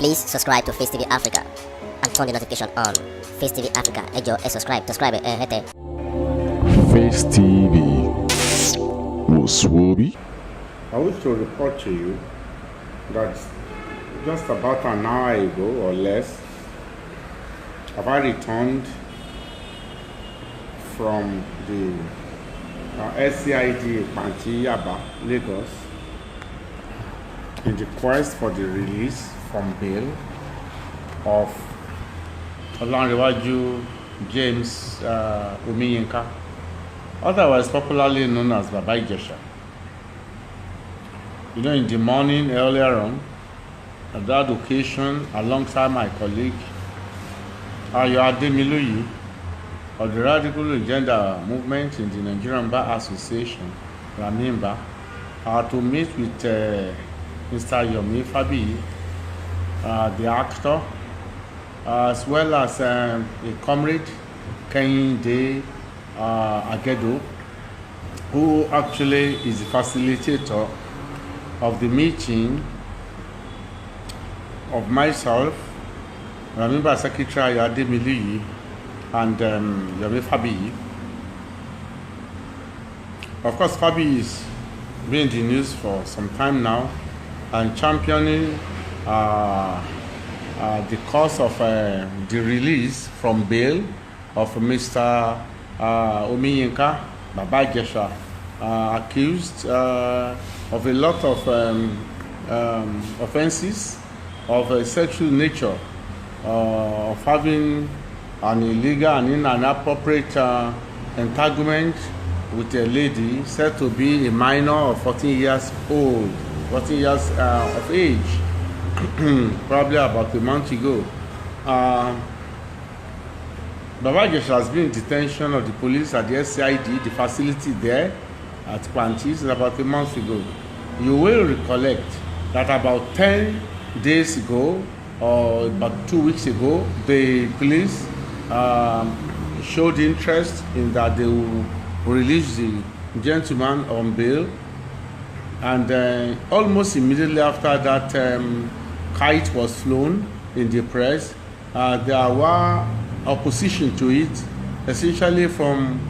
Please subscribe to Facetv Africa and turn the notification on. Facetv Africa, ẹ jọ̀ọ́, subscribe, hete. Facetv Muswobi. I wish to report to you that just about an hour ago or less, I returned from the SCID Panti Yaba, Lagos, in the quest for the release from bail of Olanrewaju James Omiyinka, otherwise popularly known as Baba Ijesha. You know, in the morning earlier on, at that occasion, alongside my colleague Ayo Ademiluyi of the Radical Agenda Movement in the Nigerian Bar Association, Ramimba, to meet with Mr. Yomi Fabi, the actor, as well as a comrade, Kehinde Agedo, who actually is the facilitator of the meeting of myself, Ramimba Secretary Ademiluyi, and Yomi Fabi. Of course, Fabi is been in the news for some time now and championing the cause of the release from bail of Mr. Omiyinka, Baba Ijesha, accused of a lot of offenses of a sexual nature, of having an illegal and inappropriate entanglement with a lady said to be a minor of 14 years old, 14 years of age, probably about a month ago. Baba Ijesha has been in detention of the police at the SCID, the facility there at Pantis, about a month ago. You will recollect that about 10 days ago, or about 2 weeks ago, the police showed interest in that they will release the gentleman on bail, and almost immediately after that kite was flown in the press, there were opposition to it, essentially from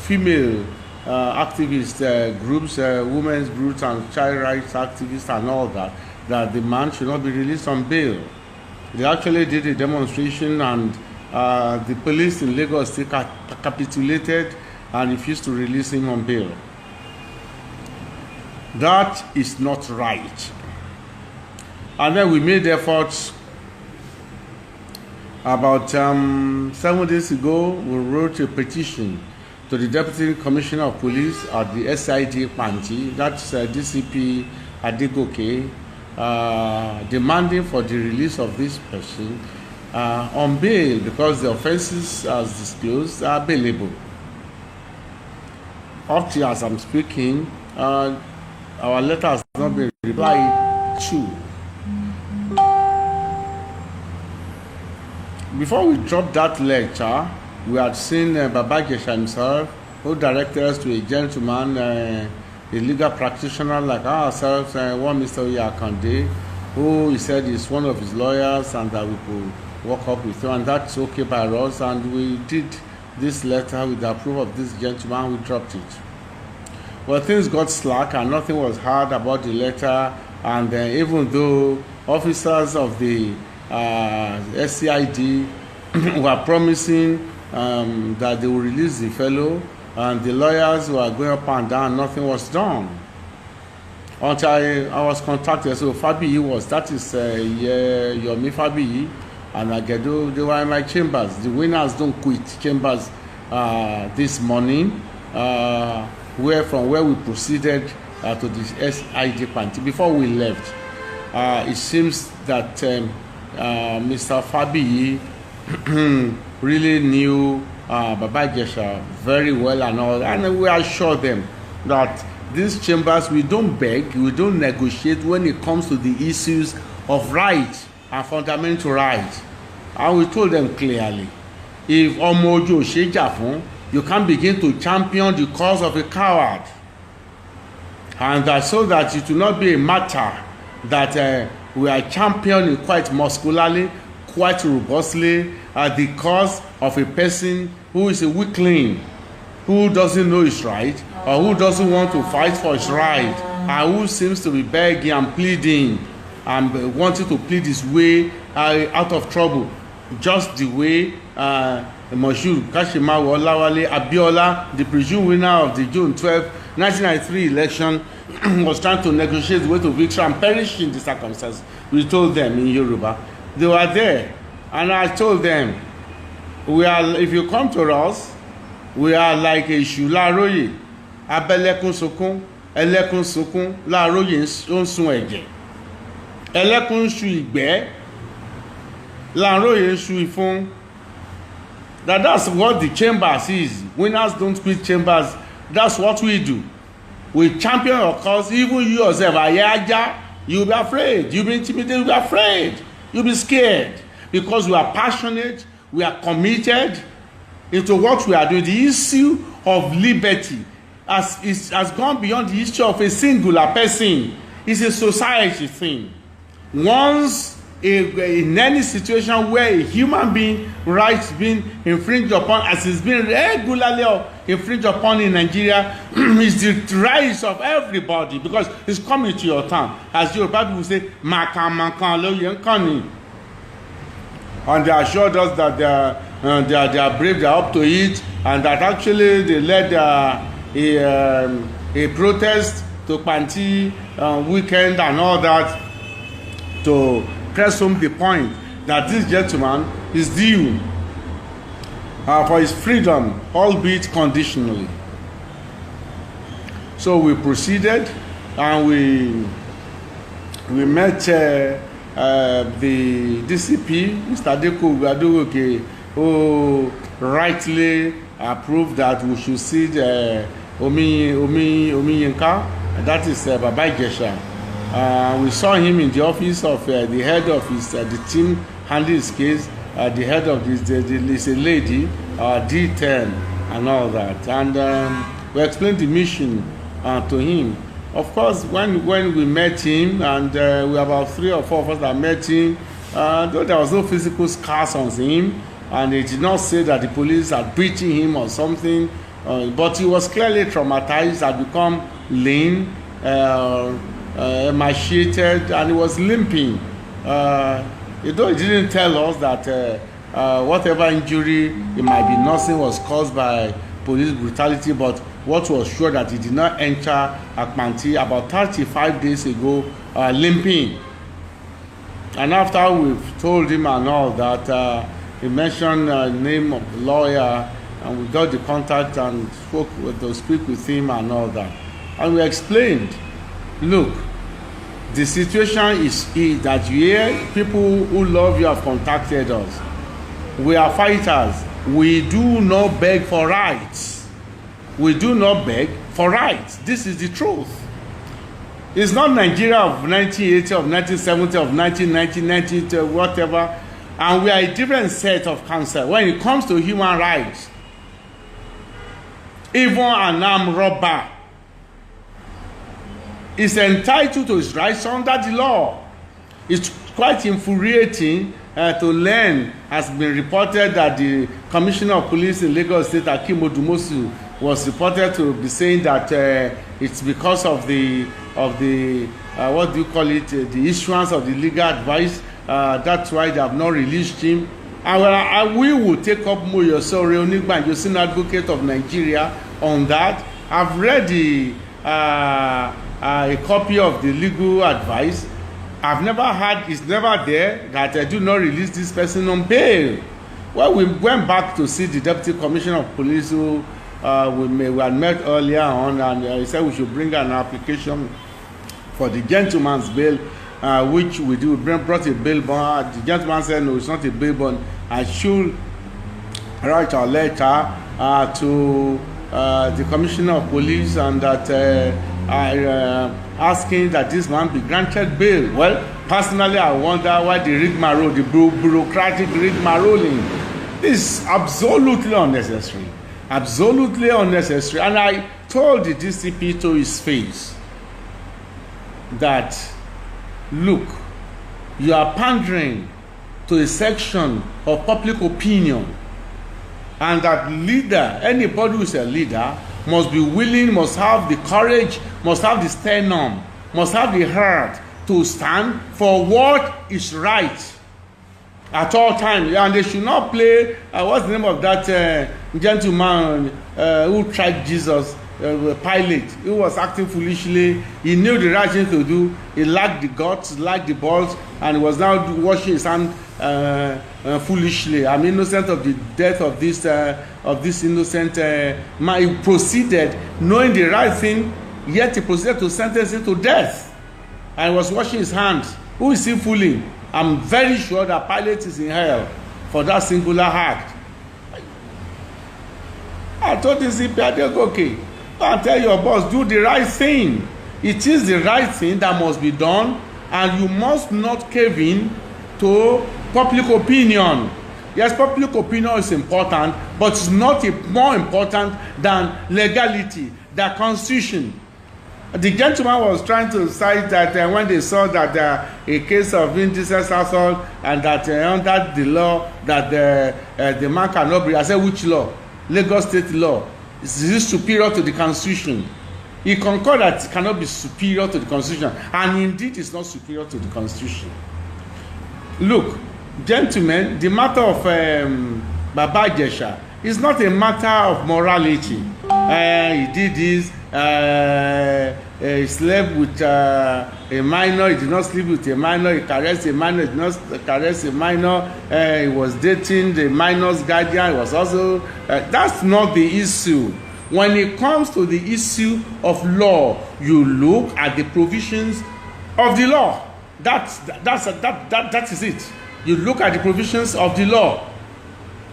female activist groups, women's groups and child rights activists and all that the man should not be released on bail. They actually did a demonstration, and the police in Lagos capitulated and refused to release him on bail. That is not right. And then we made efforts. About 7 days ago, we wrote a petition to the Deputy Commissioner of Police at the SID Panti, that's DCP Adegoke, demanding for the release of this person on bail because the offenses as disclosed are bailable. Up to as I'm speaking, our letter has not been replied to. Before we dropped that lecture, we had seen Baba Ijesha himself, who directed us to a gentleman, a legal practitioner like ourselves, one Mr. Oyakande, who he said is one of his lawyers and that we could work up with him, and that's okay by us. And we did this letter with the approval of this gentleman. We dropped it. Well, things got slack and nothing was heard about the letter, and even though officers of the SCID were promising that they will release the fellow, and the lawyers were going up and down, nothing was done. Until I was contacted, so Fabi was, that is Yomi Fabi and Agedo, they were in my chambers. The winners don't quit chambers this morning, from where we proceeded to the SID Panti. Before we left, it seems that Mr. Fabi really knew Baba Ijesha very well and all, and we assure them that these chambers, we don't beg, we don't negotiate when it comes to the issues of rights and fundamental rights. And we told them clearly, if Omojo Shejafun, you can't begin to champion the cause of a coward, and so that it will not be a matter that we are championing quite muscularly, quite robustly, the cause of a person who is a weakling, who doesn't know his right, or who doesn't want to fight for his right, and who seems to be begging and pleading and wanting to plead his way out of trouble, just the way Moshood Kashimawo Olawale Abiola, the presumed winner of the June 12, 1993 election, was trying to negotiate the way to victory and perished in the circumstances. We told them in Yoruba. They were there, and I told them, if you come to us, we are like a Èṣù láàróyè, abẹ́lẹ́kún sunkún, ẹlẹ́kún sunkún, láàróyè ó ń sun ẹ̀jẹ̀, ẹlẹ́kún ń sun ìgbẹ́, láàróyè ń sun ìfún. That's what the chambers is. Winners don't quit chambers. That's what we do. We champion your cause. Even you yourself, Ayaja, you'll be afraid. You'll be intimidated. You'll be afraid. You'll be scared, because we are passionate. We are committed into what we are doing. The issue of liberty has gone beyond the issue of a singular person. It's a society thing. Once in any situation where a human being rights being infringed upon, as it's been regularly infringed upon in Nigeria, is the rights of everybody, because it's coming to your town. As Yoruba people say, "Makan lo yen kani," and they assured us that they are brave, they are up to it, and that actually they led a protest to Panti weekend and all that, to press home the point that this gentleman is due for his freedom, albeit conditionally. So we proceeded, and we met the DCP, Mr. Deko Ugadowoke, who rightly approved that we should see the Omiyinka, that is Baba Ijesha. We saw him in the office of the head of the team handling his case. The head of this is a lady, D10 and all that. And we explained the mission to him. Of course, when we met him, and we were about 3 or 4 of us that met him, though there was no physical scars on him, and he did not say that the police had beaten him or something, but he was clearly traumatized, had become lean, emaciated, and he was limping. Though he didn't tell us that whatever injury it might be nursing was caused by police brutality, but what was sure that he did not enter Akmanti about 35 days ago limping. And after we've told him and all that, he mentioned the name of the lawyer, and we got the contact and to speak with him and all that. And we explained, look, the situation is that you hear people who love you have contacted us. We are fighters. We do not beg for rights. We do not beg for rights. This is the truth. It's not Nigeria of 1980, of 1970, of 1990, 1990, whatever. And we are a different set of cancer when it comes to human rights. Even an armed robber is entitled to his rights under the law. It's quite infuriating to learn, has been reported, that the Commissioner of Police in Lagos State, Akim Odumosu, was reported to be saying that it's because of the what do you call it, the issuance of the legal advice. That's why they have not released him. We will take up Moyosore Onigbanjo, senior advocate of Nigeria, on that. I've read a copy of the legal advice. I've never had, it's never there that I do not release this person on bail. Well, we went back to see the Deputy Commissioner of Police, who we had met earlier on, and he said we should bring an application for the gentleman's bail, which we do. We brought a bail bond. The gentleman said, no, it's not a bail bond. I should write a letter to the Commissioner of Police, and that asking that this man be granted bail. Well, personally, I wonder why the rigmarole, the bureaucratic rigmaroling. This is absolutely unnecessary. Absolutely unnecessary. And I told the DCP to his face that look, you are pandering to a section of public opinion, and that leader, anybody who is a leader, must be willing, must have the courage, must have the sternum, must have the heart to stand for what is right at all times. And they should not play, what's the name of that gentleman who tried Jesus, Pilate, who was acting foolishly. He knew the right thing to do. He lacked the guts, lacked the balls, and he was now washing his hand foolishly. I'm innocent of the death of this innocent man. He proceeded, knowing the right thing, yet he proceeded to sentence him to death. And he was washing his hands. Who is he fooling? I'm very sure that Pilate is in hell for that singular act. I told this okay, go and tell your boss, do the right thing. It is the right thing that must be done, and you must not cave in to public opinion. Yes, public opinion is important, but it's not more important than legality, the constitution. The gentleman was trying to cite that when they saw that a case of indecent assault, and that under the law that the man cannot be. I said, which law? Lagos state law. Is this superior to the constitution? He concurred that it cannot be superior to the constitution, and indeed it's not superior to the constitution. Look, gentlemen, the matter of Baba Ijesha is not a matter of morality. He did this, he slept with a minor, he did not sleep with a minor, he caressed a minor, he did not caress a minor, he was dating the minor's guardian, he was also, that's not the issue. When it comes to the issue of law, you look at the provisions of the law. That is it. You look at the provisions of the law.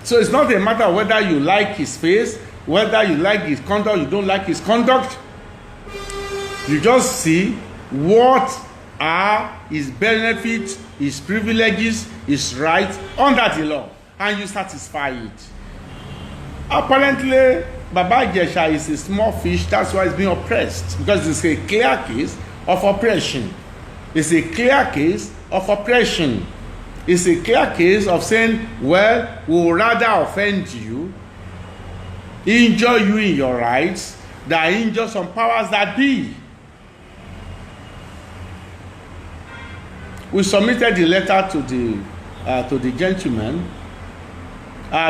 So it's not a matter of whether you like his face, whether you like his conduct, you don't like his conduct. You just see what are his benefits, his privileges, his rights under the law, and you satisfy it. Apparently, Baba Ijesha is a small fish, that's why he's being oppressed, because it's a clear case of oppression. It's a clear case of oppression. It's a clear case of saying, well, we will rather offend you, injure you in your rights, than injure some powers that be. We submitted the letter to the gentleman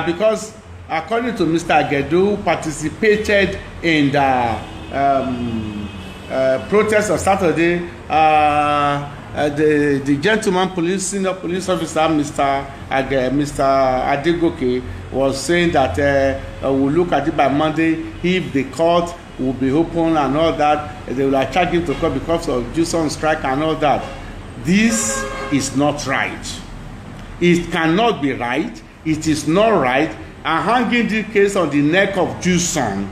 because, according to Mr. Agedu, who participated in the protest of Saturday, the gentleman senior police officer, Mr. Adegoke, was saying that we'll look at it by Monday. If the court will be open and all that, they will charge him to court because of Jews on strike and all that. This is not right. It cannot be right. It is not right. And hanging the case on the neck of Juson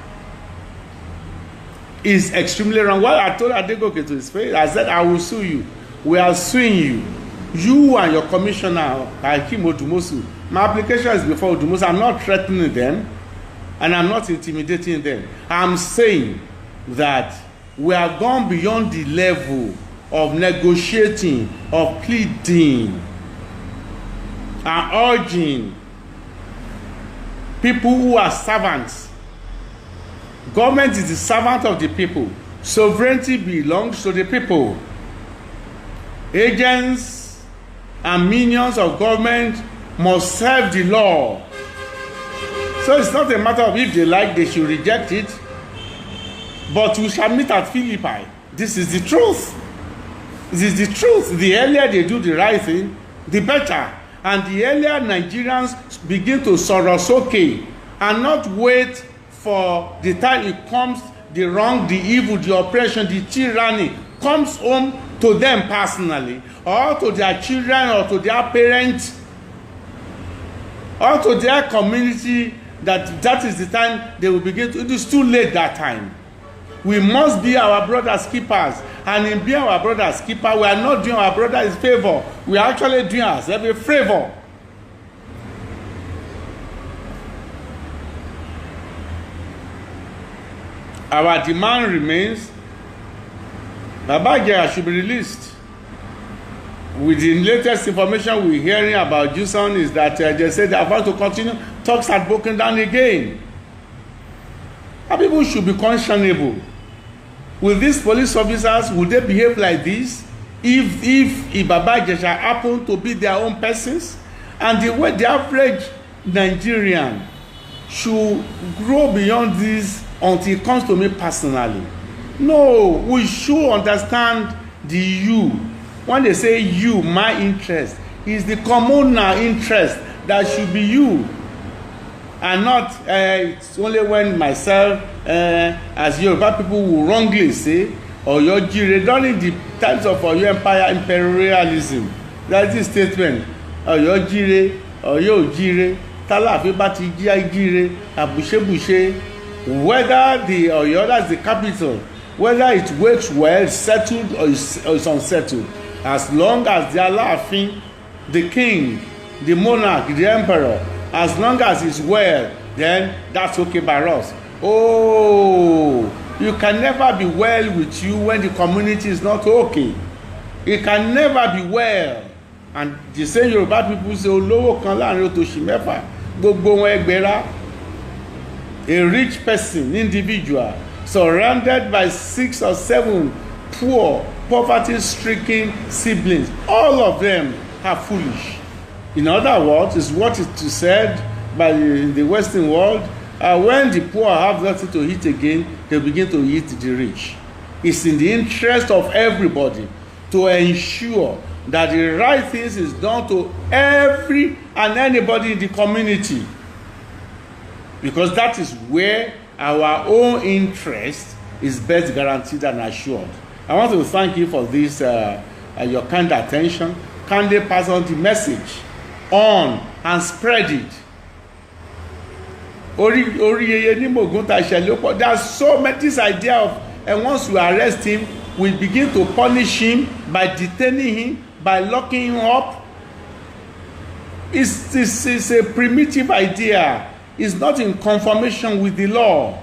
is extremely wrong. Well, I told Adegoke to his face, I said, I will sue you. We are suing you. You and your commissioner, Hakeem Odumosu. My application is before Odumosu. I'm not threatening them, and I'm not intimidating them. I'm saying that we have gone beyond the level of negotiating, of pleading, and urging people who are servants. Government is the servant of the people. Sovereignty belongs to the people. Agents and minions of government must serve the law. So it's not a matter of if they like, they should reject it. But we shall meet at Philippi. This is the truth. This is the truth. The earlier they do the right thing, the better. And the earlier Nigerians begin to Sorosoke and not wait for the time it comes, the wrong, the evil, the oppression, the tyranny comes home to them personally, or to their children, or to their parents, or to their community, that is the time they will begin to. It is too late that time. We must be our brother's keepers, and in being our brother's keeper, we are not doing our brother a favor. We are actually doing ourselves a favor. Our demand remains: Baba Ijesha should be released. with the latest information we're hearing about Juson is that they say they are about to continue. Talks had broken down again. And people should be conscionable. Will these police officers, will they behave like this if Baba Ijesha happen to be their own persons? And the way the average Nigerian should grow beyond this until it comes to me personally. No, we should understand the you. When they say you, my interest, is the communal interest that should be you. And not it's only when myself, as Yoruba people will wrongly say, Oyo Jire, during the times of Oyo Empire imperialism, that is the statement, Oyo Jire, Oyo Jire, Talafi Bati Jire, Abushe, whether the Oyo, that's the capital, whether it works well, settled or is unsettled, as long as they are laughing, the king, the monarch, the emperor, as long as it's well, then that's okay by us. Oh, you can never be well with you when the community is not okay. It can never be well. And the same Yoruba people say, olówó kan láàrin òtòṣì mẹ́fà, gbogbo wọn ẹgbẹ̀rá. A rich person, individual, surrounded by 6 or 7 poor, poverty-stricken siblings, all of them are foolish. In other words, is what is said by the Western world, when the poor have nothing to eat again, they begin to eat the rich. It's in the interest of everybody to ensure that the right things is done to every and anybody in the community, because that is where our own interest is best guaranteed and assured. I want to thank you for this, your kind attention. Kindly pass on the message on and spread it. There's so much this idea of, and once we arrest him, we begin to punish him by detaining him, by locking him up. It's a primitive idea. It's not in conformation with the law.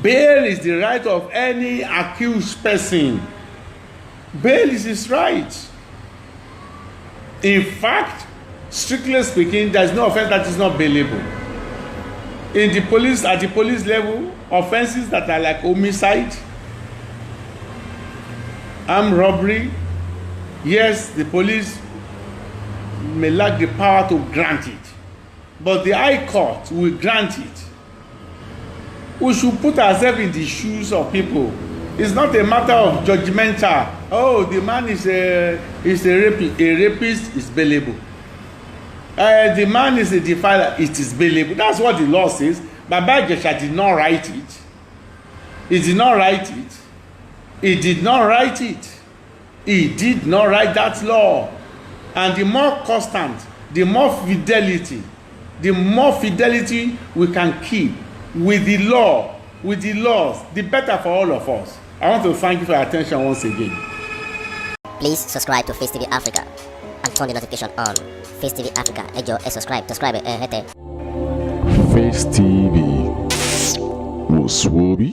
Bail is the right of any accused person. Bail is his right. In fact, strictly speaking, there is no offense that is not bailable. In the police, at the police level, offenses that are like homicide, armed robbery, yes, the police may lack the power to grant it, but the High Court will grant it. We should put ourselves in the shoes of people. It's not a matter of judgmental. Oh, the man is a rapist. A rapist is bailable. The man is a defiler. It is bailable. That's what the law says. Baba Ijesha did not write it. He did not write it. He did not write it. He did not write that law. And the more constant, the more fidelity we can keep with the law, with the laws, the better for all of us. I want to thank you for your attention once again. Please subscribe to Facetv Africa and turn the notification on. Facetv Africa, subscribe. Face TV. Muswobi.